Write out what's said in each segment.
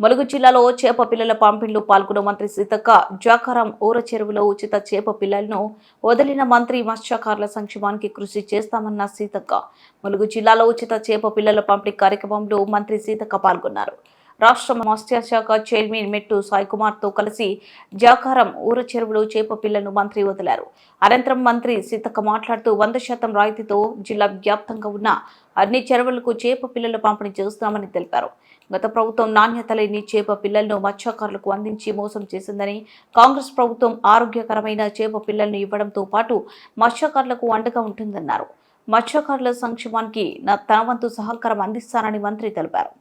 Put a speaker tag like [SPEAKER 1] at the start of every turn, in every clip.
[SPEAKER 1] ములుగు జిల్లాలో చేప పిల్లల పంపిణీలో పాల్గొన్న మంత్రి సీతక్క జాకారం ఊర చెరువులో ఉచిత చేప పిల్లలను వదిలిన మంత్రి మత్స్యకారుల సంక్షేమానికి కృషి చేస్తామన్న సీతక్క. ములుగు జిల్లాలో ఉచిత చేప పిల్లల పంపిణీ కార్యక్రమంలో మంత్రి సీతక్క పాల్గొన్నారు. రాష్ట్ర మత్స్యశాఖ చైర్మన్ మెట్టు సాయికుమార్తో కలిసి జాకారం ఊర చెరువులో చేప పిల్లలను మంత్రి వదిలారు. అనంతరం మంత్రి సీతక్క మాట్లాడుతూ 100% రాయితీతో జిల్లా వ్యాప్తంగా ఉన్న అన్ని చెరువులకు చేప పిల్లలు పంపిణీ చేస్తామని తెలిపారు. గత ప్రభుత్వం నాణ్యత లేని చేప పిల్లలను మత్స్యకారులకు అందించి మోసం చేసిందని, కాంగ్రెస్ ప్రభుత్వం ఆరోగ్యకరమైన చేప పిల్లలను ఇవ్వడంతో పాటు మత్స్యకారులకు అండగా ఉంటుందన్నారు. మత్స్యకారుల సంక్షేమానికి తన వంతు సహకారం అందిస్తానని మంత్రి తెలిపారు.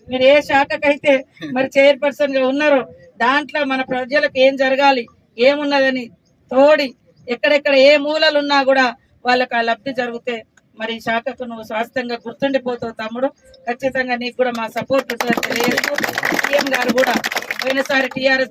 [SPEAKER 2] మీరు ఏ శాఖకైతే మరి చైర్పర్సన్ గా ఉన్నారో దాంట్లో మన ప్రజలకు ఏం జరగాలి, ఏమున్నదని తోడి ఎక్కడెక్కడ ఏ మూలలున్నా కూడా వాళ్ళకి ఆ లబ్ధి జరిగితే మరి ఈ శాఖకు నువ్వు స్వాస్థ్యంగా గుర్తుండిపోతావు తమ్ముడు. ఖచ్చితంగా నీకు కూడా మా సపోర్ట్ తెలియదు. సీఎం గారు కూడా పోయినసారి టీఆర్ఎస్